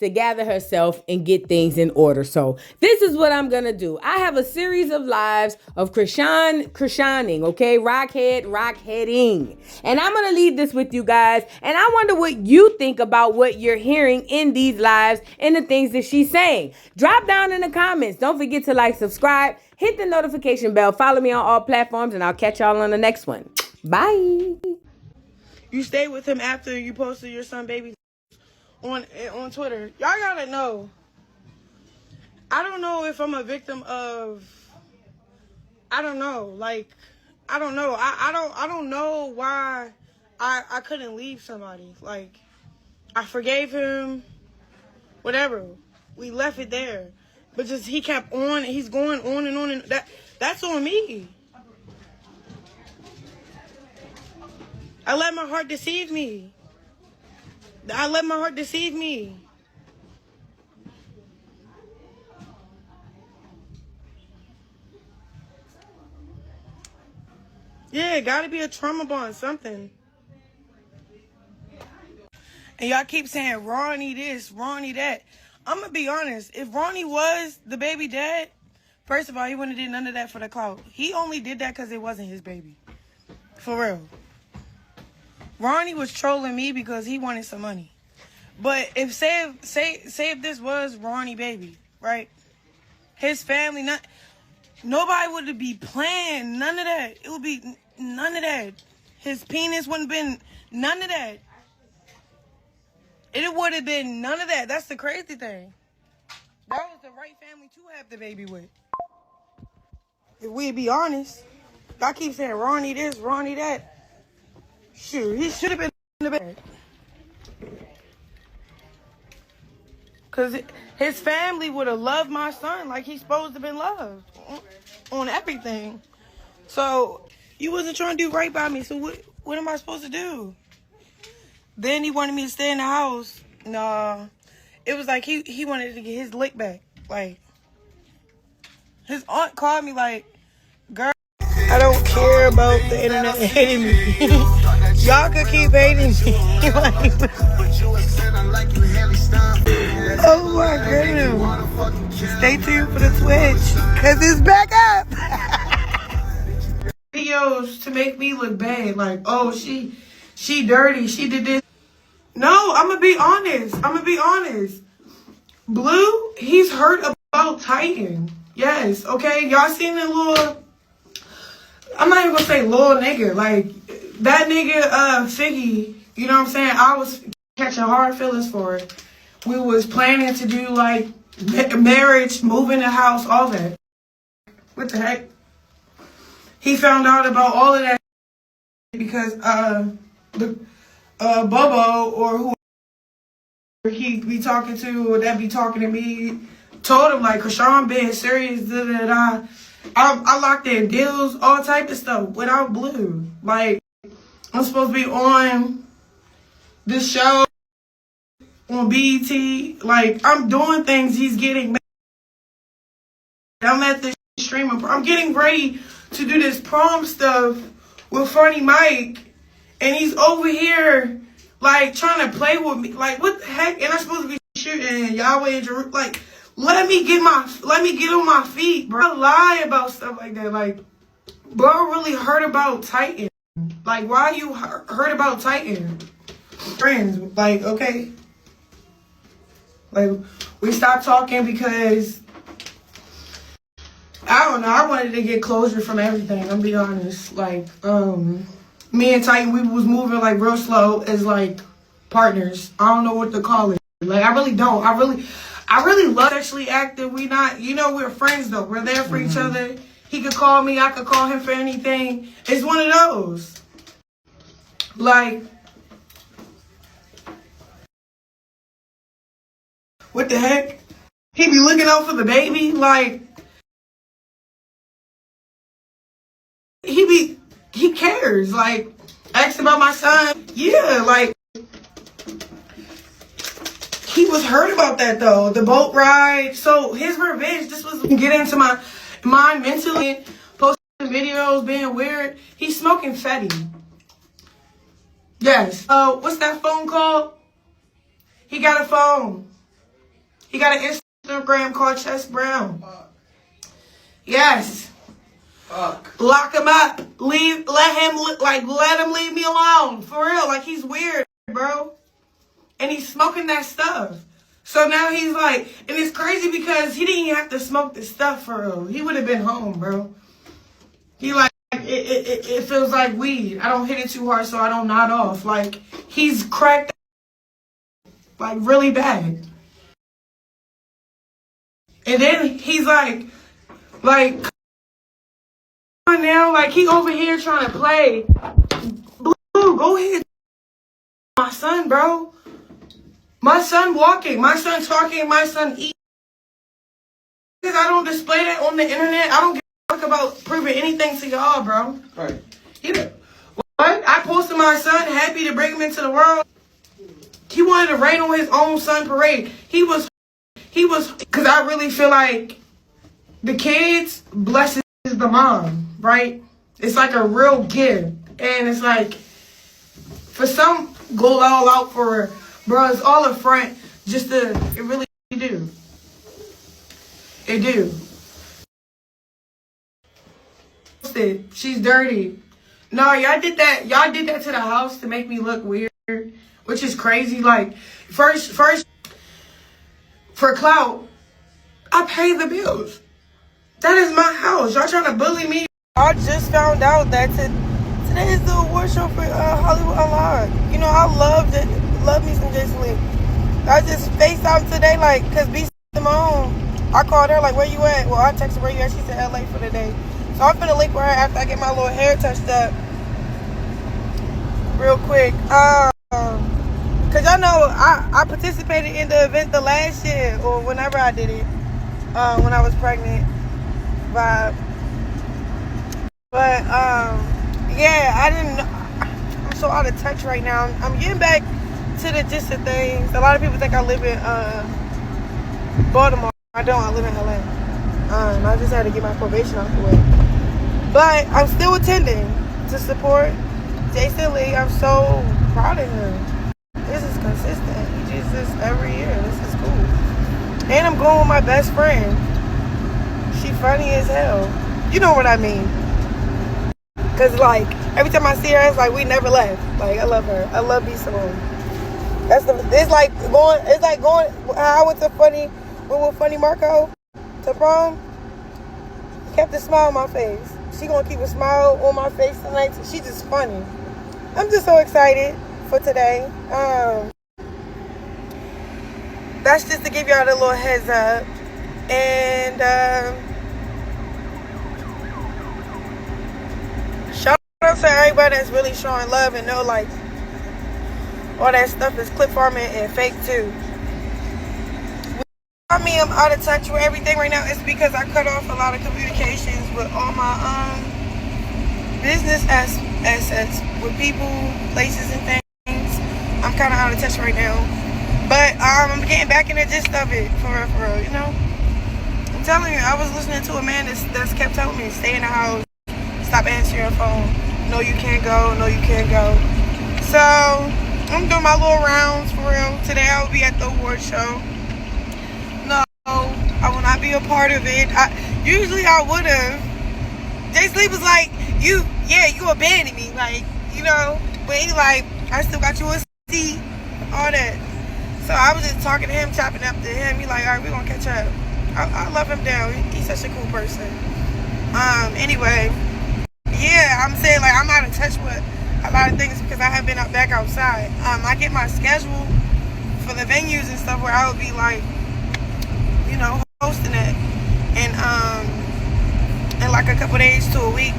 to gather herself and get things in order. So this is what I'm gonna do. I have a series of lives of Chriseaning, okay? Rockheading. And I'm gonna leave this with you guys. And I wonder what you think about what you're hearing in these lives and the things that she's saying. Drop down in the comments. Don't forget to like, subscribe, hit the notification bell, follow me on all platforms, and I'll catch y'all on the next one. Bye. You stayed with him after you posted your son baby on Twitter. Y'all gotta know. I don't know if I'm a victim of. I don't know. Like, I don't know. I don't know why I couldn't leave somebody. Like, I forgave him. Whatever. We left it there. But just he kept on. He's going on and on, and that's on me. I let my heart deceive me. Yeah, gotta be a trauma bond, something. And y'all keep saying Ronnie this, Ronnie that. I'm gonna be honest. If Ronnie was the baby dad, first of all, he wouldn't have did none of that for the clout. He only did that because it wasn't his baby. For real. Ronnie was trolling me because he wanted some money. But if say if this was Ronnie baby, right? His family, nobody would be playing none of that. It would be none of that. His penis wouldn't have been none of that. It would have been none of that. That's the crazy thing. That was the right family to have the baby with. If we be honest, I keep saying Ronnie this, Ronnie that. Shoot, he should have been in the bed. Because his family would have loved my son like he's supposed to have been loved on everything. So, you wasn't trying to do right by me, so what am I supposed to do? Then he wanted me to stay in the house. Nah, it was like he wanted to get his lick back. Like, his aunt called me like, girl, I don't care about the internet hating me. Y'all could keep hating me. Oh my goodness. Stay tuned for the Twitch, because it's back up. Videos to make me look bad. Like, oh, she dirty. She did this. No, I'm going to be honest. Blue, he's heard about Titan. Yes, okay? Y'all seen the little, I'm not even going to say little nigga. Like, that nigga, Figgy, you know what I'm saying? I was catching hard feelings for it. We was planning to do, like, marriage, move in the house, all that. What the heck? He found out about all of that because, Bobo or who he be talking to or that be talking to me told him like Chrisean being serious, I locked in deals, all type of stuff without Blue. Like, I'm supposed to be on this show on BET. Like, I'm doing things. He's getting mad. I'm at the streaming. I'm getting ready to do this prom stuff with Funny Mike. And he's over here, like, trying to play with me. Like, what the heck? And I'm supposed to be shooting Yahweh and Jerusalem. Like, let me get on my feet, bro. I lie about stuff like that. Like, bro really heard about Titan. Like, why you heard about Titan? Friends, like, okay. Like, we stopped talking because, I don't know, I wanted to get closure from everything, I'm be honest. Like, me and Titan, we was moving like real slow as like partners. I don't know what to call it. Like, I really don't. I really love sexually active. We not, you know, we're friends though. We're there for each other. He could call me. I could call him for anything. It's one of those. Like, what the heck? He be looking out for the baby. Like, he cares. Like, asked about my son. Yeah, like, he was hurt about that though. The boat ride. So his revenge, this was get into my mind mentally. Posting videos, being weird. He's smoking Fetty. Yes. What's that phone called? He got a phone. He got an Instagram called Chess Brown. Yes. Fuck. Lock him up. Let him leave me alone. For real. Like, he's weird, bro. And he's smoking that stuff. So now he's like, and it's crazy because he didn't even have to smoke this stuff for real. He would have been home, bro. He like, it feels like weed. I don't hit it too hard so I don't nod off. Like, he's cracked, like, really bad. And then he's like, come on now, like, he over here trying to play. Blue, go ahead. My son, bro. My son walking, my son talking, my son eating. Because I don't display that on the internet. I don't give a fuck about proving anything to y'all, bro. Right. What? I posted my son, happy to bring him into the world. He wanted to rain on his own son parade. He was, because I really feel like the kids blesses the mom, right? It's like a real gift. And it's like, for some, go all out for her. Bro, it's all a front. It really do. It do. She's dirty. No, y'all did that. Y'all did that to the house to make me look weird, which is crazy. Like, first, for clout, I pay the bills. That is my house. Y'all trying to bully me? I just found out that today is the award show for Hollywood Unlocked. You know, I love me some Jason Lee. I just FaceTime today, like, because B Simone, I called her, like, where you at? Well, I texted where you at. She said LA for the day. So I'm finna link with her after I get my little hair touched up real quick. Because y'all know I participated in the event the last year, or whenever I did it, when I was pregnant. But yeah, I'm so out of touch right now. I'm getting back to the gist of things. A lot of people think I live in Baltimore. I don't. I live in LA. I just had to get my probation out the way. But I'm still attending to support Jason Lee. I'm so proud of him. This is consistent. He just this every year. This is cool. And I'm going with my best friend. She funny as hell. You know what I mean. Cause like every time I see her, it's like we never left. Like I love her. I love B Simone. It's like going. I went to Funny Marco to prom. Kept a smile on my face. She gonna keep a smile on my face tonight. She just funny. I'm just so excited for today. That's just to give y'all the little heads up. And shout out to everybody that's really showing love and know like all that stuff is clip farming and fake too. I mean, I'm out of touch with everything right now. It's because I cut off a lot of communications with all my business assets with people, places, and things. I'm kind of out of touch right now, but I'm getting back in the gist of it for real. You know, I'm telling you, I was listening to a man that's kept telling me stay in the house, stop answering your phone. No, you can't go. No, you can't go. So I'm doing my little rounds for real. Today I will be at the award show. I will not be a part of it. Usually I would have. Jay Sleep was like, you abandoned me, like, you know. But he like, I still got you a seat, all that. So I was just talking to him, chopping up to him. He like, all right, we're gonna catch up. I love him down. He's such a cool person. Anyway, yeah, I'm saying like I'm out of touch with a lot of things because I have been back outside. I get my schedule for the venues and stuff where I would be like, you know, hosting it and in like a couple days to a week.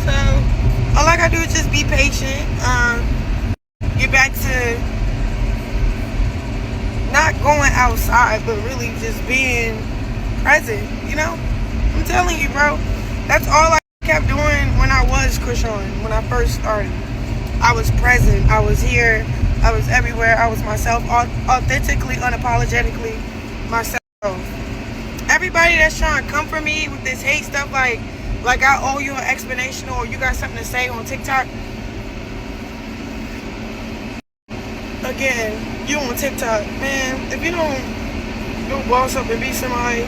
So all I gotta do is just be patient, get back to not going outside but really just being present, you know. I'm telling you, bro, that's all I kept doing when I was Chrisean. When I first started, I was present, I was here, I was everywhere. I was myself, authentically, unapologetically myself. Everybody that's trying to come for me with this hate stuff, like I owe you an explanation or you got something to say on TikTok. again, you on TikTok, man, if you don't go boss up and be somebody,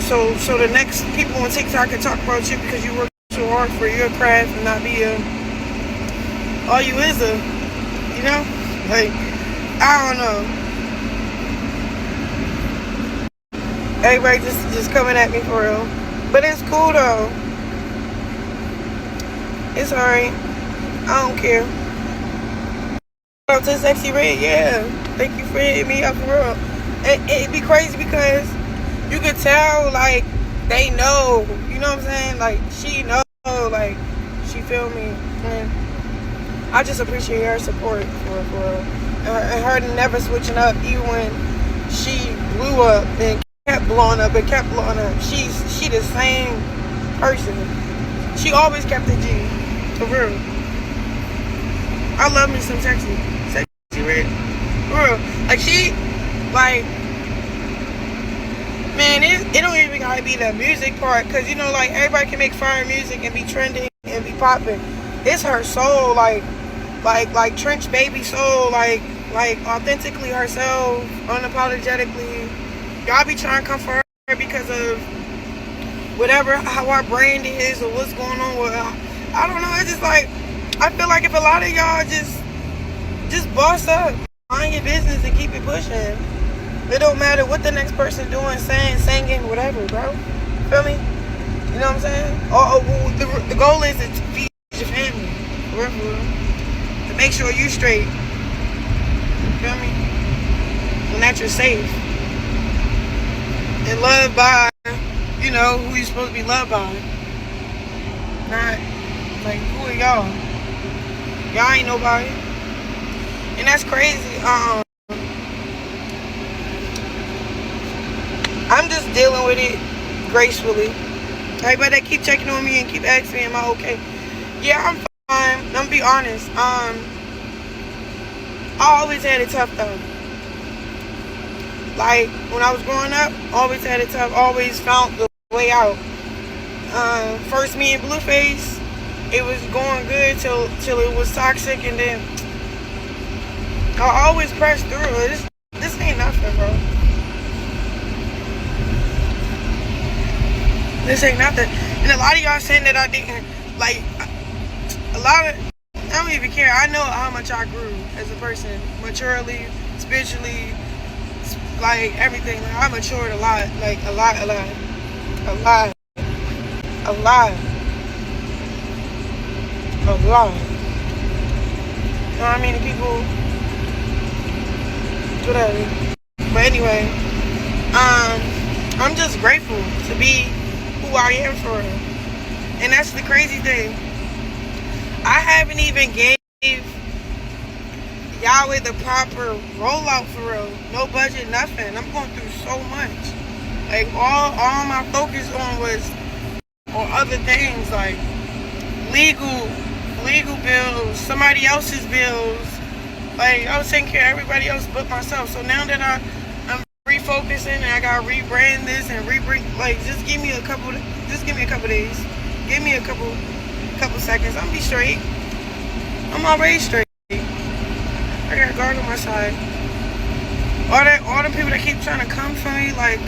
so the next people on TikTok can talk about you because you work so hard for your craft and not be all you is you know? Like, I don't know. Everybody just coming at me for real. But it's cool though. It's alright. I don't care. Shout out to Sexy Red, yeah. Thank you for hitting me up for real. It'd be crazy because you could tell, like, they know. You know what I'm saying? Like, she know, like, she feel me. And I just appreciate her support for real. And her never switching up even when she blew up and kept blowing up and kept blowing up. She the same person. She always kept the G. For real. I love me some Sexy Red. For real. Like, she, like, man, it don't even gotta be the music part, cause you know, like, everybody can make fire music and be trending and be popping. It's her soul, like Trench Baby soul, like authentically herself, unapologetically. Y'all be trying to come for her because of whatever, how our brand is or what's going on with her. I don't know. It's just like, I feel like if a lot of y'all just boss up, mind your business and keep it pushing. It don't matter what the next person doing, saying, singing, whatever, bro. Feel me? You know what I'm saying? The goal is to feed your family. To make sure you straight. Feel me? And that you're safe. And loved by, you know, who you're supposed to be loved by. Not, like, who are y'all? Y'all ain't nobody. And that's crazy. I'm just dealing with it gracefully. Everybody that keep checking on me and keep asking me, am I okay? Yeah, I'm fine. I'm gonna be honest. I always had it tough though. Like, when I was growing up, always had it tough. Always found the way out. First me and Blueface, it was going good till it was toxic, and then I always pressed through it. This ain't nothing, bro. This ain't nothing. And a lot of y'all saying that I didn't, like, I don't even care. I know how much I grew as a person, maturely, spiritually, like, everything. Like, I matured a lot, like, a lot. You know how many people, whatever. But anyway, I'm just grateful to be who I am for real. And that's the crazy thing. I haven't even gave Yahweh the proper rollout for real. No budget, nothing. I'm going through so much. Like, all my focus was on other things, like legal bills, somebody else's bills. Like, I was taking care of everybody else but myself. So now that I'm refocusing and I gotta rebrand this and like, just give me a couple days. Give me a couple seconds. I'll be straight. I'm already straight. I got a guard on my side. All the people that keep trying to come for me, like,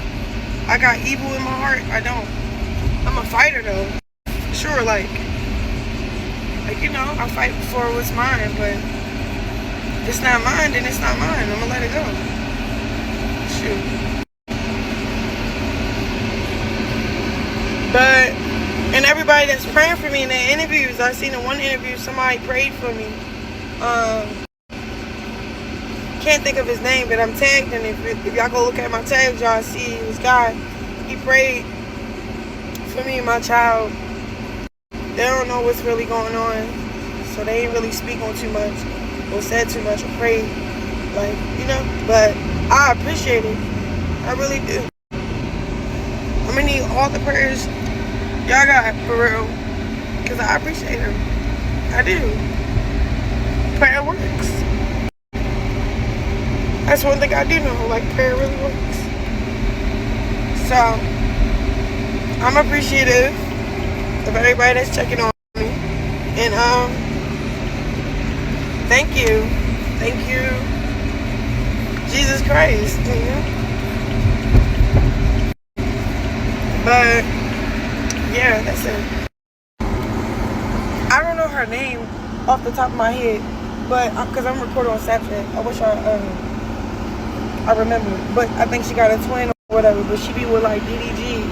I got evil in my heart. I don't. I'm a fighter though. Sure, like, you know, I fight for what's mine, but if it's not mine, then it's not mine. I'm gonna let it go. Shoot. But, and everybody that's praying for me in the interviews, I seen in one interview somebody prayed for me. Can't think of his name, but I'm tagged, and if y'all go look at my tags, y'all see this guy. He prayed for me and my child. They don't know what's really going on, so they ain't really speak on too much or said too much or prayed, like, you know. But I appreciate it. I really do. I'm gonna need all the prayers y'all got for real, because I appreciate them. I do. Prayer works. That's one thing I do know, like, prayer really works. So, I'm appreciative of everybody that's checking on me. And, thank you. Thank you, Jesus Christ. But yeah, that's it. I don't know her name off the top of my head, but because I'm recording on Snapchat, I wish I remember. But I think she got a twin or whatever. But she be with like DDG,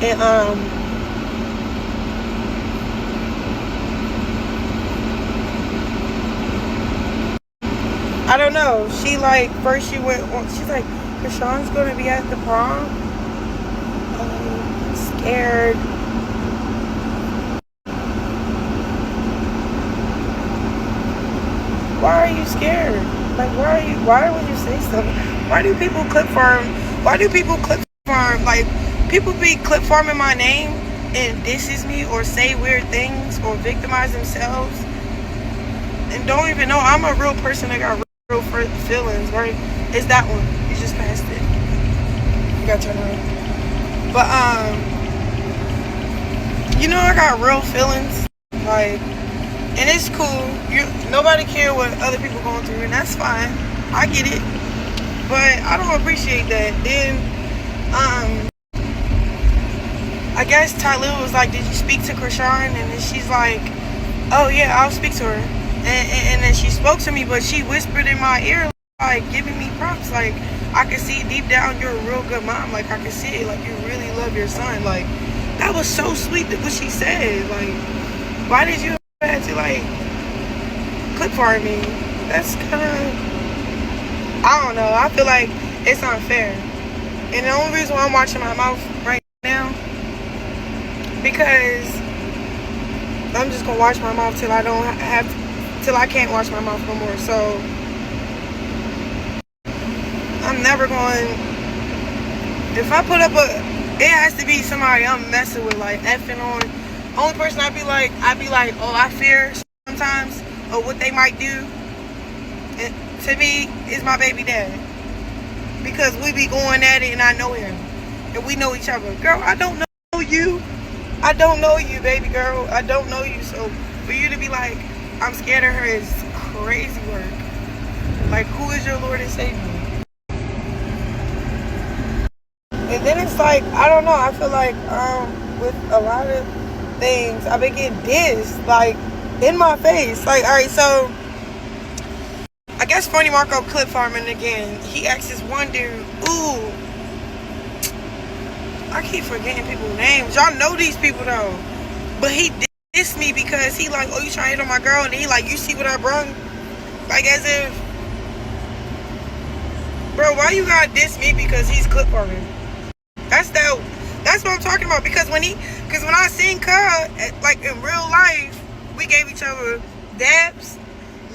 and I don't know. She like first she went on. She's like, Chrisean's gonna be at the prom. I'm scared. Why are you scared? Like, why would you say something? Why do people clip farm? Why do people clip farm? Like, people be clip farming my name and disses me or say weird things or victimize themselves and don't even know I'm a real person that got real feelings, right? It's that one. You just passed it. You gotta turn around. But, you know, I got real feelings. Like, and it's cool. Nobody care what other people going through, and that's fine. I get it. But I don't appreciate that. Then, I guess Tyloo was like, did you speak to Chrisean? And then she's like, oh yeah, I'll speak to her. And then she spoke to me, but she whispered in my ear, like, giving me props. Like, I could see deep down you're a real good mom. Like, I could see it. Like, you really love your son. Like, that was so sweet what she said. Like, why did you have to, like, clip farm me? That's kind of, I don't know. I feel like it's unfair. And the only reason why I'm watching my mouth right now, because I'm just gonna watch my mouth till I don't have till I can't watch my mouth no more. So I'm never going, if I put up it has to be somebody I'm messing with, like effing on. Only person I'd be like, oh, I fear sometimes of what they might do, and to me, is my baby dad. Because we be going at it and I know him. And we know each other. Girl, I don't know you. I don't know you, baby girl. I don't know you. So for you to be like, I'm scared of her is crazy work. Like, who is your Lord and Savior? And then it's like, I don't know. I feel like with a lot of things, I've been getting dissed, like, in my face. Like, alright, so I guess Funny Marco clip farming again. He asked this one dude, ooh, I keep forgetting people's names. Y'all know these people though. But he dissed me because he like, oh, you trying to hit on my girl? And he like, you see what I brung? Like, as if, bro, why you gotta diss me because he's clip farming? That's what I'm talking about. Because when I seen Cub, like in real life, we gave each other dabs.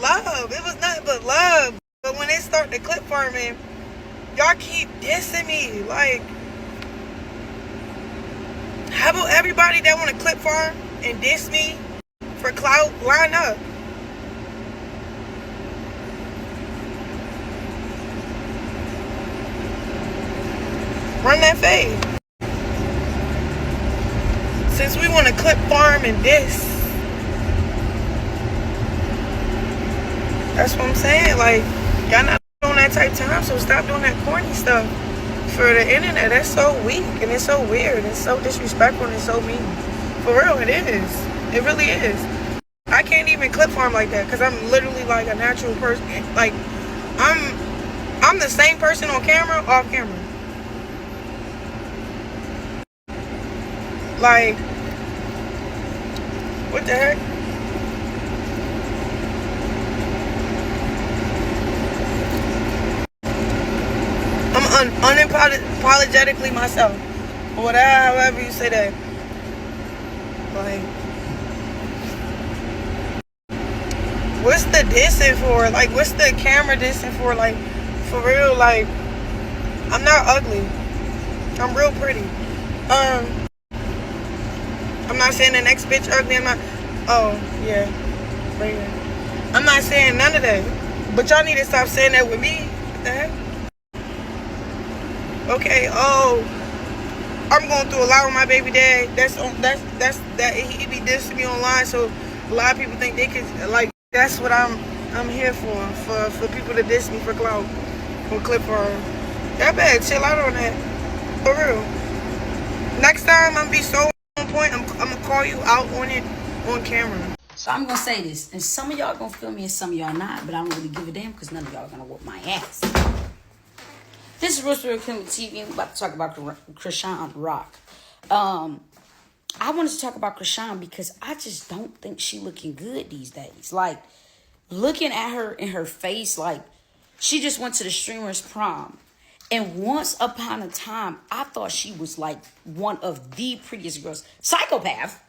Love. It was nothing but love. But when they start the clip farming, y'all keep dissing me. Like, how about everybody that want to clip farm and diss me for clout, line up? Run that fade. Since we want to clip farm and diss, that's what I'm saying. Like, y'all not on that type of time, so stop doing that corny stuff for the internet. That's so weak and it's so weird. It's so disrespectful and it's so mean. For real, it is. It really is. I can't even clip farm like that because I'm literally like a natural person. Like, I'm the same person on camera, off camera. Like, what the heck? I'm unapologetically myself. Or whatever, however you say that. Like, what's the dissing for? Like, what's the camera dissing for? Like, for real, like, I'm not ugly. I'm real pretty. I'm not saying the next bitch ugly. I'm not, oh, yeah. Right here. I'm not saying none of that. But y'all need to stop saying that with me. What the heck? Okay, oh, I'm going through a lot with my baby dad. That he be dissing me online, so a lot of people think they could, like, that's what I'm I'm here for people to diss me for clout, for clip art. Y'all better chill out on that. For real. Next time I'm gonna be so on point, I'm gonna call you out on it on camera. So I'm gonna say this, and some of y'all gonna feel me and some of y'all not, but I don't really give a damn because none of y'all are gonna whoop my ass. This is Rooster King TV, and we're about to talk about Chrisean Rock. I wanted to talk about Chrisean because I just don't think she looking good these days. Like, looking at her in her face, like, she just went to the streamer's prom. And once upon a time, I thought she was like one of the prettiest girls. Psychopath,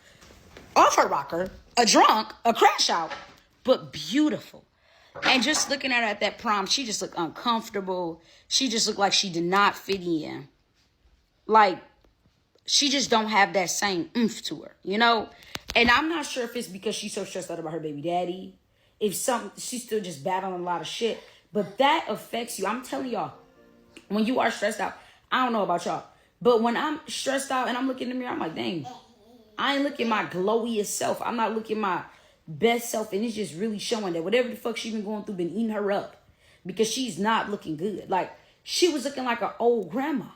off her rocker, a drunk, a crash out, but beautiful. And just looking at her at that prom, she just looked uncomfortable. She just looked like she did not fit in. Like, she just don't have that same oomph to her, you know? And I'm not sure if it's because she's so stressed out about her baby daddy. If she's still just battling a lot of shit. But that affects you. I'm telling y'all, when you are stressed out, I don't know about y'all, but when I'm stressed out and I'm looking in the mirror, I'm like, dang, I ain't looking my glowiest self. I'm not looking my best self. And it's just really showing that whatever the fuck she's been going through been eating her up because she's not looking good. Like, she was looking like an old grandma.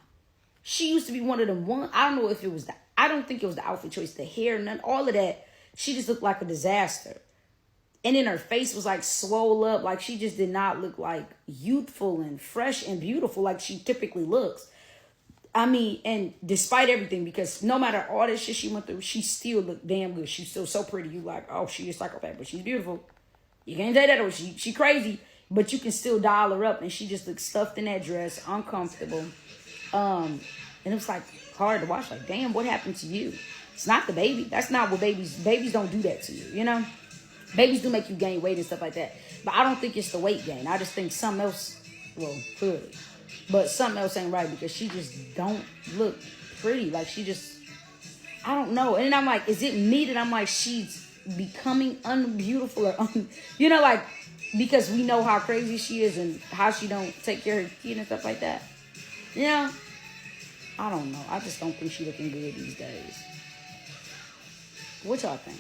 She used to be one of them I don't know if it was I don't think it was the outfit choice, the hair, none, all of that. She just looked like a disaster. And then her face was like swole up. Like, she just did not look like youthful and fresh and beautiful like she typically looks. I mean, and despite everything, because no matter all this shit she went through, she still looked damn good. She's still so pretty. You like, oh, she is psychopath, but she's beautiful. You can't say that, or she crazy, but you can still dial her up. And she just looked stuffed in that dress, uncomfortable. And it was like hard to watch. Like, damn, what happened to you? It's not the baby. That's not what babies don't do that to you, you know? Babies do make you gain weight and stuff like that. But I don't think it's the weight gain. I just think something else, well, clearly. But something else ain't right because she just don't look pretty. Like, she just, I don't know. And then I'm like, is it me that I'm like, she's becoming unbeautiful or, you know, like, because we know how crazy she is and how she don't take care of her kid and stuff like that. You know? I don't know. I just don't think she's looking good these days. What y'all think?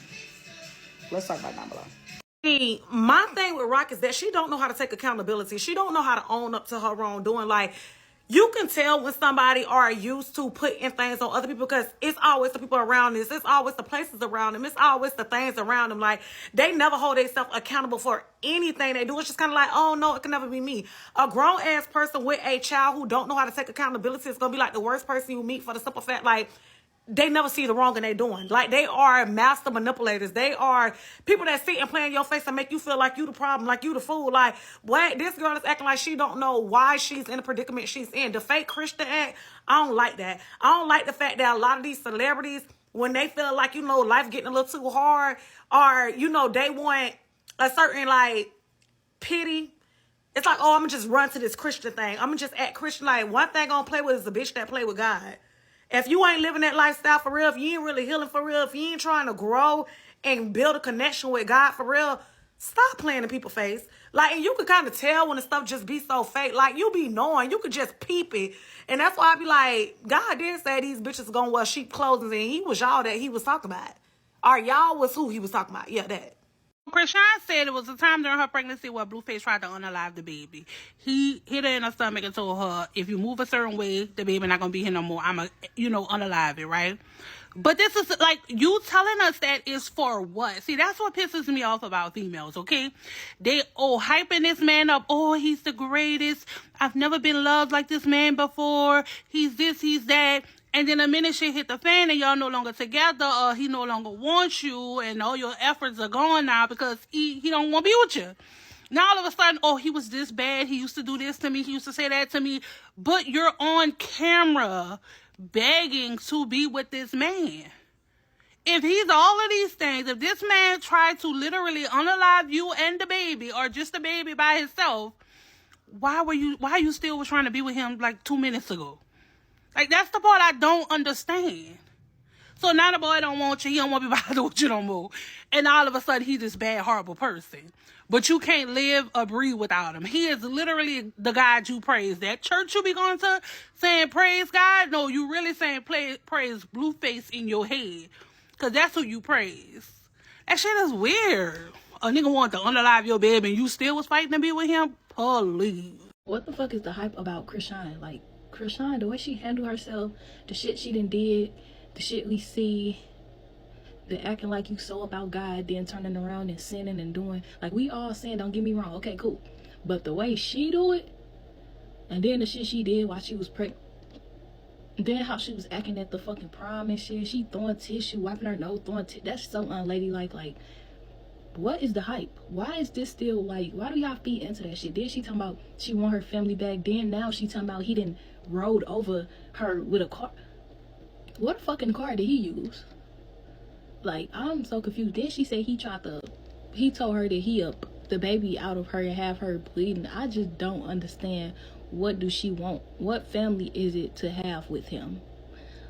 Let's talk about it down below. See, my thing with Rock is that she don't know how to take accountability. She don't know how to own up to her wrongdoing. Like, you can tell when somebody are used to putting things on other people because it's always the people around this. It's always the places around them. It's always the things around them. Like, they never hold themselves accountable for anything they do. It's just kind of like, oh, no, it can never be me. A grown-ass person with a child who don't know how to take accountability is going to be like the worst person you meet for the simple fact, like, they never see the wrong in they doing. Like, they are master manipulators. They are people that sit and play in your face and make you feel like you the problem, like you the fool. Like, what? This girl is acting like she don't know why she's in the predicament she's in. The fake Christian act, I don't like that. I don't like the fact that a lot of these celebrities, when they feel like, you know, life getting a little too hard, or, you know, they want a certain, like, pity. It's like, oh, I'm going to just run to this Christian thing. I'm going to just act Christian. Like, one thing I'm going to play with is a bitch that play with God. If you ain't living that lifestyle for real, if you ain't really healing for real, if you ain't trying to grow and build a connection with God for real, stop playing in people's face. Like, and you can kind of tell when the stuff just be so fake. Like, you be knowing, you could just peep it. And that's why I be like, God did say these bitches gonna wear sheep clothing, and he was y'all that he was talking about. Or y'all was who he was talking about. Yeah, that. Chrisean said it was a time during her pregnancy where Blueface tried to unalive the baby. He hit her in her stomach and told her, if you move a certain way, the baby not going to be here no more. I'm going to, unalive it, right? But this is, like, you telling us that is for what? See, that's what pisses me off about females, okay? They, hyping this man up. Oh, he's the greatest. I've never been loved like this man before. He's this, he's that. And then the minute shit hit the fan and y'all no longer together, or he no longer wants you, and all your efforts are gone now because he don't want to be with you. Now all of a sudden, oh, he was this bad. He used to do this to me. He used to say that to me. But you're on camera begging to be with this man. If he's all of these things, if this man tried to literally unalive you and the baby, or just the baby by himself, why you still trying to be with him like 2 minutes ago? Like, that's the part I don't understand. So now the boy don't want you. He don't want to be bothered with you no more. And all of a sudden, he's this bad, horrible person. But you can't live or breathe without him. He is literally the God you praise. That church you be going to saying praise God? No, you really saying praise Blueface in your head. Because that's who you praise. That shit is weird. A nigga wanted to unalive your baby and you still was fighting to be with him? Please. What the fuck is the hype about Chrisean? Like, Chrisean, the way she handled herself, the shit she done did, the shit we see, the acting like you so about God, then turning around and sinning and doing, like, we all sin, don't get me wrong, okay, cool. But the way she do it, and then the shit she did while she was pregnant, then how she was acting at the fucking prom and shit, she throwing tissue, wiping her nose, throwing that's so unladylike. Like, what is the hype? Why is this still, like, why do y'all feed into that shit? Then she talking about she want her family back, then now she talking about he didn't rode over her with a car. What fucking car did he use? Like, I'm so confused. Then she said he told her that he up the baby out of her and have her bleeding. I just don't understand. What do she want? What family is it to have with him?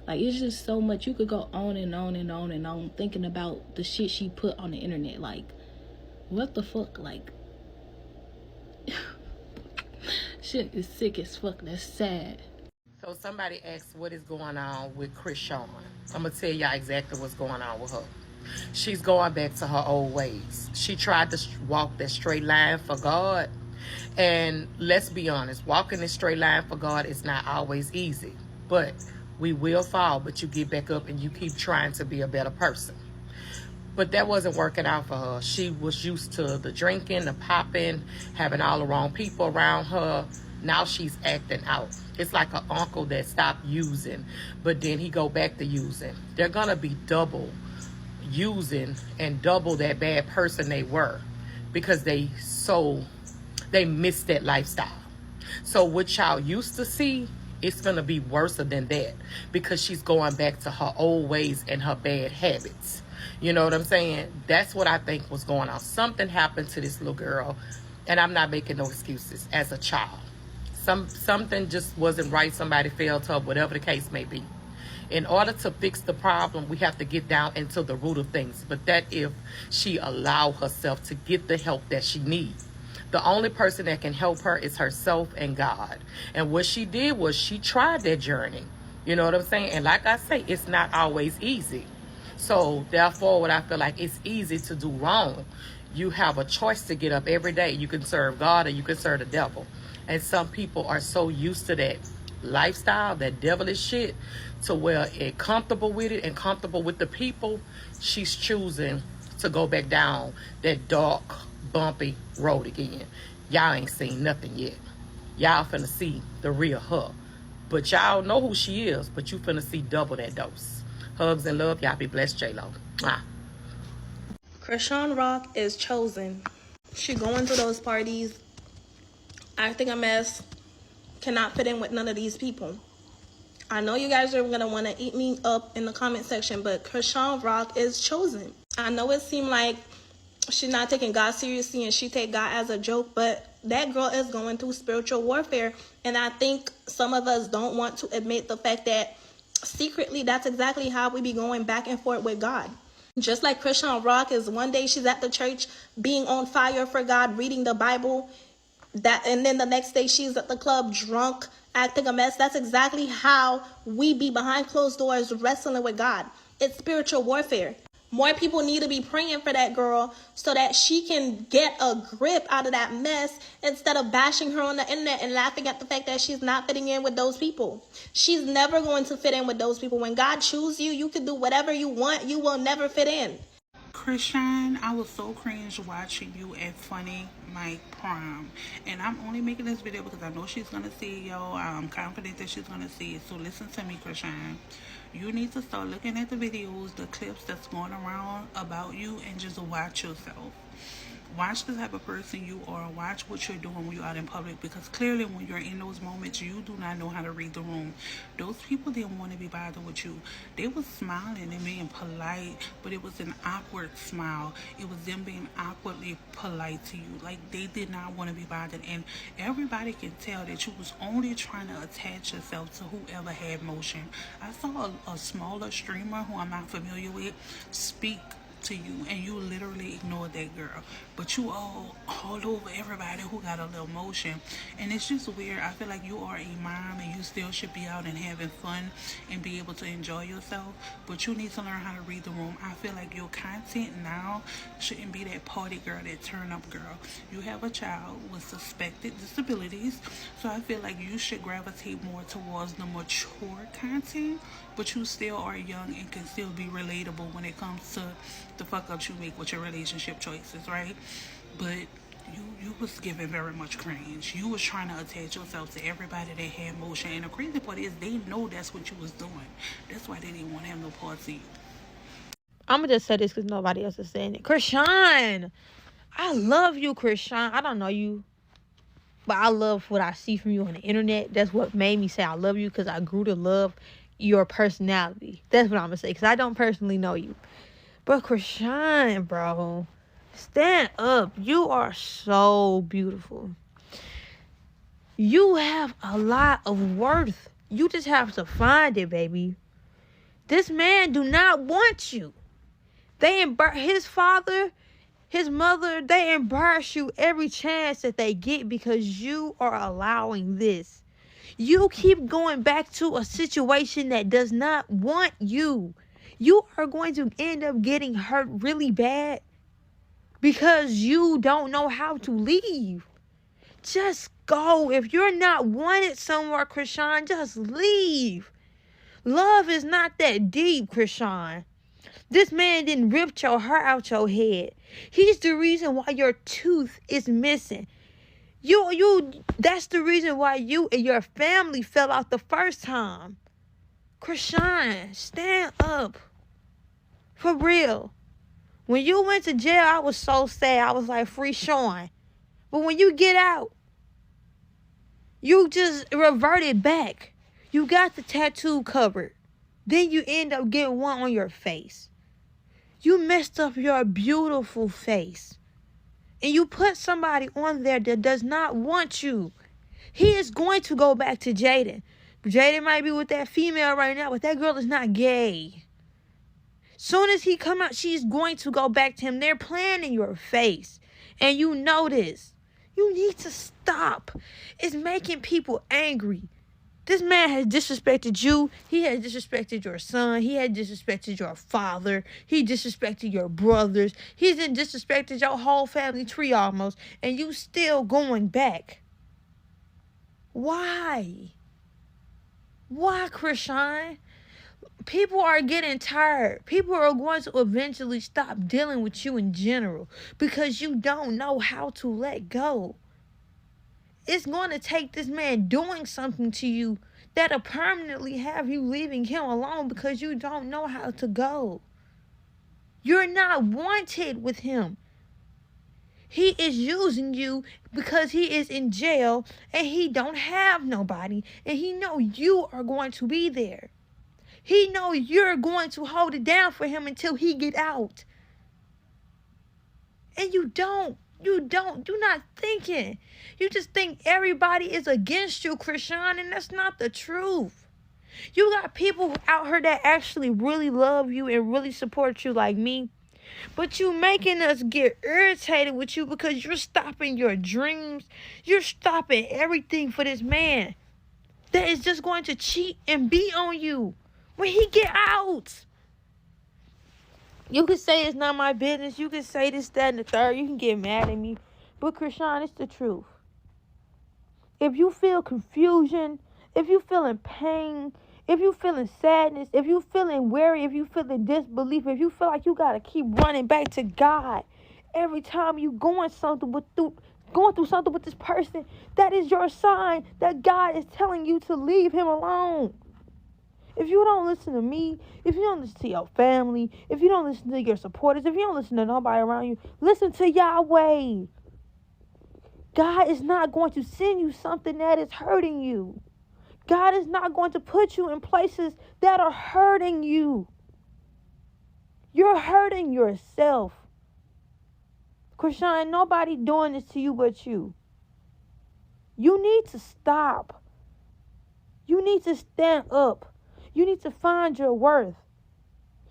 Like, it's just so much. You could go on and on and on and on thinking about the shit she put on the internet. Like, what the fuck? Like, shit is sick as fuck. That's sad. So somebody asked what is going on with Chrisean. I'm going to tell y'all exactly what's going on with her. She's going back to her old ways. She tried to walk that straight line for God. And let's be honest, walking this straight line for God is not always easy. But we will fall, but you get back up and you keep trying to be a better person. But that wasn't working out for her. She was used to the drinking, the popping, having all the wrong people around her. Now she's acting out. It's like an uncle that stopped using, but then he go back to using. They're going to be double using and double that bad person they were because they missed that lifestyle. So what y'all used to see, it's going to be worse than that because she's going back to her old ways and her bad habits. You know what I'm saying? That's what I think was going on. Something happened to this little girl, and I'm not making no excuses, as a child. Something just wasn't right. Somebody failed her, whatever the case may be. In order to fix the problem, we have to get down into the root of things. But that if she allow herself to get the help that she needs. The only person that can help her is herself and God. And what she did was she tried that journey. You know what I'm saying? And like I say, it's not always easy. So therefore, what I feel like it's easy to do wrong. You have a choice to get up every day. You can serve God or you can serve the devil. And some people are so used to that lifestyle, that devilish shit, to where they're comfortable with it and comfortable with the people. She's choosing to go back down that dark, bumpy road again. Y'all ain't seen nothing yet. Y'all finna see the real her. But y'all know who she is, but you finna see double that dose. Hugs and love. Y'all be blessed, J-Lo. Mwah. Chrisean Rock is chosen. She going to those parties, acting a mess, cannot fit in with none of these people. I know you guys are going to want to eat me up in the comment section, but Chrisean Rock is chosen. I know it seemed like she's not taking God seriously and she take God as a joke, but that girl is going through spiritual warfare. And I think some of us don't want to admit the fact that secretly that's exactly how we be going back and forth with God. Just like Chrisean Rock is, one day she's at the church being on fire for God, reading the Bible, and then the next day she's at the club drunk, acting a mess. That's exactly how we be behind closed doors wrestling with God. It's spiritual warfare. More people need to be praying for that girl so that she can get a grip out of that mess instead of bashing her on the internet and laughing at the fact that she's not fitting in with those people. She's never going to fit in with those people. When God chooses you, you can do whatever you want. You will never fit in. Chrisean, I was so cringe watching you at Funny Mike Prom. And I'm only making this video because I know she's going to see it, yo. I'm confident that she's going to see it. So listen to me, Chrisean. You need to start looking at the videos, the clips that's going around about you, and just watch yourself. Watch the type of person you are. Watch what you're doing when you're out in public, because clearly when you're in those moments, you do not know how to read the room. Those people didn't want to be bothered with you. They was smiling and being polite, but it was an awkward smile. It was them being awkwardly polite to you. Like, they did not want to be bothered. And everybody can tell that you was only trying to attach yourself to whoever had motion. I saw a smaller streamer who I'm not familiar with speak to you, and you literally ignored that girl. But you all over everybody who got a little emotion, and it's just weird. I feel like you are a mom, and you still should be out and having fun and be able to enjoy yourself. But you need to learn how to read the room. I feel like your content now shouldn't be that party girl, that turn up girl. You have a child with suspected disabilities, so I feel like you should gravitate more towards the mature content. But you still are young and can still be relatable when it comes to the fuck ups you make with your relationship choices, right? But you was giving very much cringe. You was trying to attach yourself to everybody that had motion, and the crazy part is they know that's what you was doing. That's why they didn't want to have no parts of you. I'm gonna just say this because nobody else is saying it. Chrisean, I love you, Chrisean. I don't know you, but I love what I see from you on the internet. That's what made me say I love you, because I grew to love your personality. That's what I'm gonna say, because I don't personally know you. But Chrisean, bro, stand up. You are so beautiful. You have a lot of worth. You just have to find it, baby. This man do not want you. His father, his mother, they embarrass you every chance that they get because you are allowing this. You keep going back to a situation that does not want you. You are going to end up getting hurt really bad because you don't know how to leave. Just go. If you're not wanted somewhere, Chrisean, just leave. Love is not that deep, Chrisean. This man didn't rip your heart out your head. He's the reason why your tooth is missing. That's the reason why you and your family fell out the first time. Chrisean, stand up. For real. When you went to jail, I was so sad. I was like, free Sean. But when you get out, you just reverted back. You got the tattoo covered. Then you end up getting one on your face. You messed up your beautiful face. And you put somebody on there that does not want you. He is going to go back to Jaden. Jaden might be with that female right now, but that girl is not gay. Soon as he come out, she's going to go back to him. They're playing in your face. And you know this. You need to stop. It's making people angry. This man has disrespected you. He has disrespected your son. He has disrespected your father. He disrespected your brothers. He's disrespected your whole family tree almost. And you still going back. Why? Why, Chrisean? People are getting tired. People are going to eventually stop dealing with you in general because you don't know how to let go. It's going to take this man doing something to you that'll permanently have you leaving him alone because you don't know how to go. You're not wanted with him. He is using you because he is in jail and he don't have nobody, and he know you are going to be there. He know you're going to hold it down for him until he get out. And you don't. You're not thinking. You just think everybody is against you, Chrisean, and that's not the truth. You got people out here that actually really love you and really support you like me. But you making us get irritated with you because you're stopping your dreams. You're stopping everything for this man that is just going to cheat and beat on you when he get out. You can say it's not my business. You can say this, that, and the third. You can get mad at me. But Chrisean, it's the truth. If you feel confusion, if you feeling pain, if you feeling sadness, if you feeling weary, if you feeling disbelief, if you feel like you got to keep running back to God every time you going through something with this person, that is your sign that God is telling you to leave him alone. If you don't listen to me, if you don't listen to your family, if you don't listen to your supporters, if you don't listen to nobody around you, listen to Yahweh. God is not going to send you something that is hurting you. God is not going to put you in places that are hurting you. You're hurting yourself. Chrisean, nobody doing this to you but you. You need to stop. You need to stand up. You need to find your worth.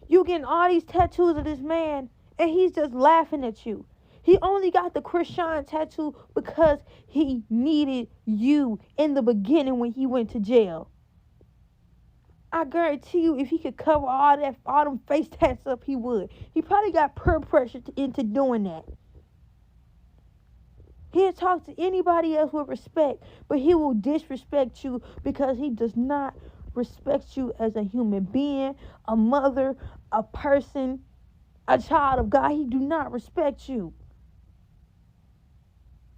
You getting all these tattoos of this man And he's just laughing at you. He only got the Chrisean tattoo because he needed you in the beginning when he went to jail. I guarantee you, if he could cover all them face tats up, he would. He probably got peer pressure into doing that. He'll talk to anybody else with respect, but he will disrespect you because he does not respect you as a human being, a mother, a person, a child of God. He do not respect you.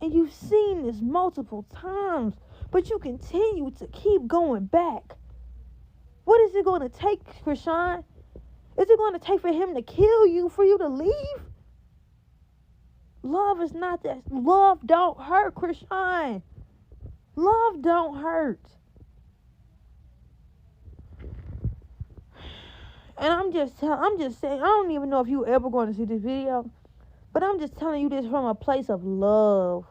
And you've seen this multiple times, but you continue to keep going back. What is it going to take, Chrisean? Is it going to take for him to kill you for you to leave? Love is not that. Love don't hurt, Chrisean. Love don't hurt. And I'm just saying, I don't even know if you ever going to see this video, but I'm just telling you this from a place of love,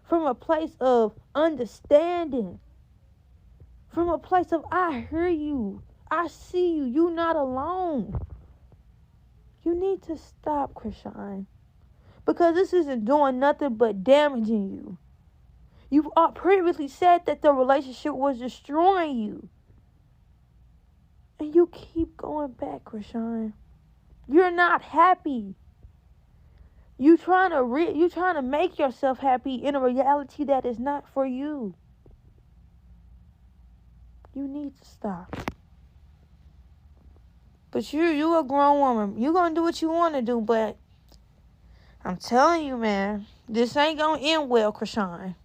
from a place of understanding, from a place of I hear you, I see you, you're not alone. You need to stop, Chrisean, because this isn't doing nothing but damaging you. You've previously said that the relationship was destroying you. And you keep going back, Chrisean. You're not happy. You trying to make yourself happy in a reality that is not for you. You need to stop. But you a grown woman. You gonna do what you want to do, but I'm telling you, man, this ain't gonna end well, Chrisean.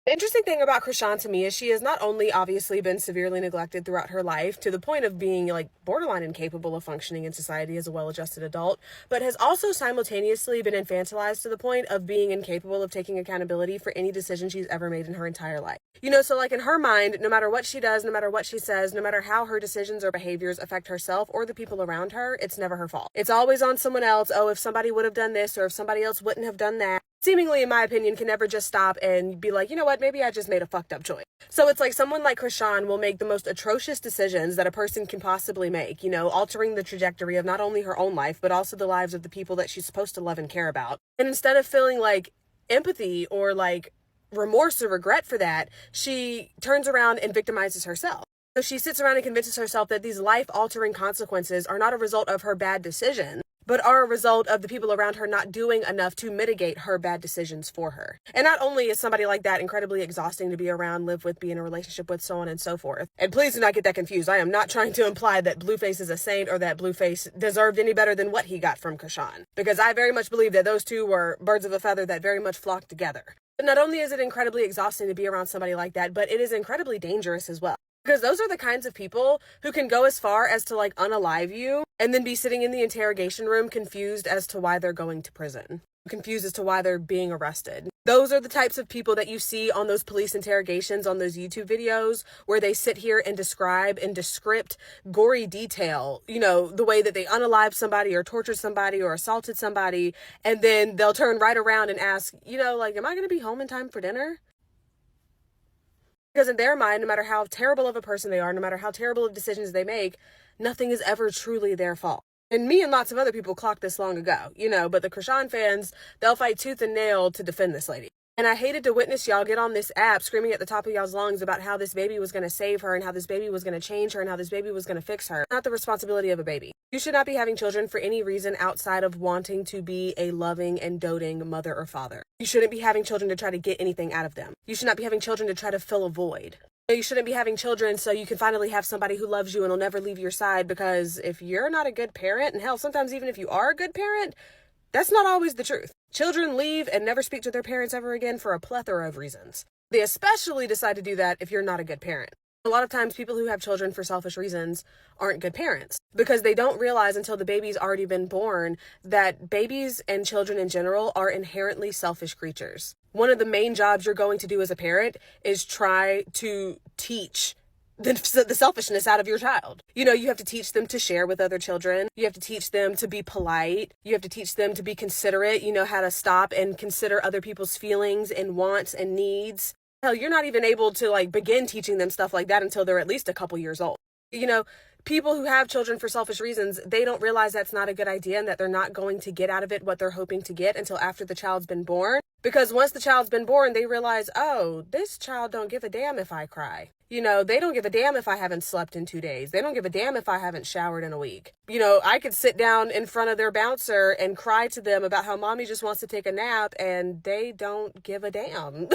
The interesting thing about Chrisean to me is she has not only obviously been severely neglected throughout her life to the point of being like borderline incapable of functioning in society as a well-adjusted adult, but has also simultaneously been infantilized to the point of being incapable of taking accountability for any decision she's ever made in her entire life. You know, so like in her mind, no matter what she does, no matter what she says, no matter how her decisions or behaviors affect herself or the people around her, it's never her fault. It's always on someone else. Oh, if somebody would have done this or if somebody else wouldn't have done that. Seemingly, in my opinion, can never just stop and be like, you know what, maybe I just made a fucked up choice. So it's like someone like Chrisean will make the most atrocious decisions that a person can possibly make, you know, altering the trajectory of not only her own life, but also the lives of the people that she's supposed to love and care about. And instead of feeling like empathy or like remorse or regret for that, she turns around and victimizes herself. So she sits around and convinces herself that these life-altering consequences are not a result of her bad decision, but are a result of the people around her not doing enough to mitigate her bad decisions for her. And not only is somebody like that incredibly exhausting to be around, live with, be in a relationship with, so on and so forth. And please do not get that confused. I am not trying to imply that Blueface is a saint or that Blueface deserved any better than what he got from Chrisean, because I very much believe that those two were birds of a feather that very much flocked together. But not only is it incredibly exhausting to be around somebody like that, but it is incredibly dangerous as well. Because those are the kinds of people who can go as far as to like unalive you and then be sitting in the interrogation room confused as to why they're going to prison, confused as to why they're being arrested. Those are the types of people that you see on those police interrogations, on those YouTube videos where they sit here and describe in descript, gory detail, you know, the way that they unalived somebody or tortured somebody or assaulted somebody. And then they'll turn right around and ask, you know, like, am I going to be home in time for dinner? Because in their mind, no matter how terrible of a person they are, no matter how terrible of decisions they make, nothing is ever truly their fault. And me and lots of other people clocked this long ago, you know, but the Chrisean fans, they'll fight tooth and nail to defend this lady. And I hated to witness y'all get on this app screaming at the top of y'all's lungs about how this baby was going to save her and how this baby was going to change her and how this baby was going to fix her. Not the responsibility of a baby. You should not be having children for any reason outside of wanting to be a loving and doting mother or father. You shouldn't be having children to try to get anything out of them. You should not be having children to try to fill a void. You shouldn't be having children so you can finally have somebody who loves you and will never leave your side, because if you're not a good parent, and hell, sometimes even if you are a good parent, that's not always the truth. Children leave and never speak to their parents ever again for a plethora of reasons. They especially decide to do that if you're not a good parent. A lot of times people who have children for selfish reasons aren't good parents because they don't realize until the baby's already been born that babies and children in general are inherently selfish creatures. One of the main jobs you're going to do as a parent is try to teach the selfishness out of your child. You know, you have to teach them to share with other children. You have to teach them to be polite. You have to teach them to be considerate. You know how to stop and consider other people's feelings and wants and needs. Hell, you're not even able to like begin teaching them stuff like that until they're at least a couple years old. You know, people who have children for selfish reasons, they don't realize that's not a good idea and that they're not going to get out of it what they're hoping to get until after the child's been born. Because once the child's been born, they realize, oh, this child don't give a damn if I cry. You know, they don't give a damn if I haven't slept in 2 days. They don't give a damn if I haven't showered in a week. You know, I could sit down in front of their bouncer and cry to them about how mommy just wants to take a nap and they don't give a damn.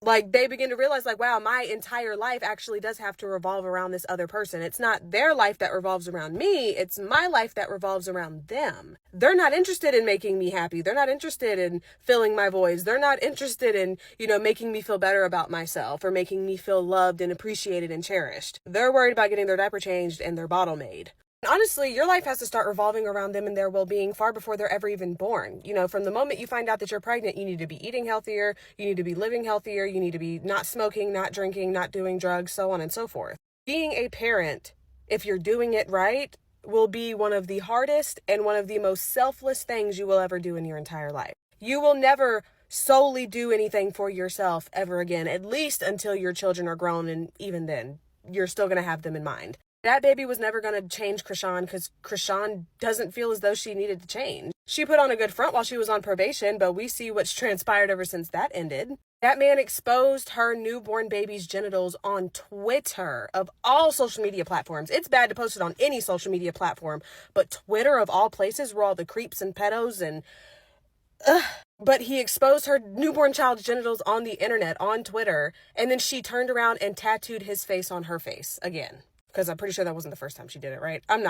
Like, they begin to realize, like, wow, my entire life actually does have to revolve around this other person. It's not their life that revolves around me. It's my life that revolves around them. They're not interested in making me happy. They're not interested in filling my voids. They're not interested in, you know, making me feel better about myself or making me feel loved and appreciated and cherished. They're worried about getting their diaper changed and their bottle made. Honestly, your life has to start revolving around them and their well-being far before they're ever even born. You know, from the moment you find out that you're pregnant, you need to be eating healthier, you need to be living healthier, you need to be not smoking, not drinking, not doing drugs, so on and so forth. Being a parent, if you're doing it right, will be one of the hardest and one of the most selfless things you will ever do in your entire life. You will never solely do anything for yourself ever again, at least until your children are grown, and even then, you're still going to have them in mind. That baby was never going to change Chrisean because Chrisean doesn't feel as though she needed to change. She put on a good front while she was on probation, but we see what's transpired ever since that ended. That man exposed her newborn baby's genitals on Twitter, of all social media platforms. It's bad to post it on any social media platform, but Twitter, of all places, where all the creeps and pedos and... But he exposed her newborn child's genitals on the internet, on Twitter, and then she turned around and tattooed his face on her face again. Because I'm pretty sure that wasn't the first time she did it, right? I'm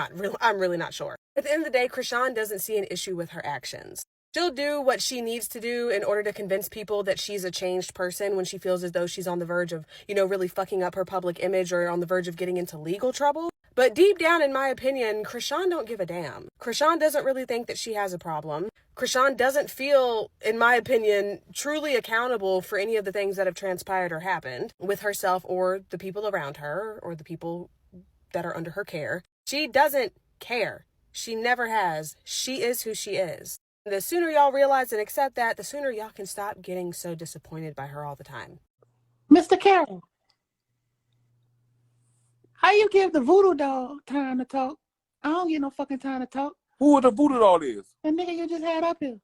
really not sure. At the end of the day, Chrisean doesn't see an issue with her actions. She'll do what she needs to do in order to convince people that she's a changed person when she feels as though she's on the verge of, you know, really fucking up her public image or on the verge of getting into legal trouble. But deep down, in my opinion, Chrisean don't give a damn. Chrisean doesn't really think that she has a problem. Chrisean doesn't feel, in my opinion, truly accountable for any of the things that have transpired or happened with herself or the people around her or the people that are under her care. She doesn't care. She never has. She is who she is. The sooner y'all realize and accept that, the sooner y'all can stop getting so disappointed by her all the time. Mr. Carroll, how you give the voodoo doll time to talk? I don't get no fucking time to talk. Who the voodoo doll is? The nigga you just had up here.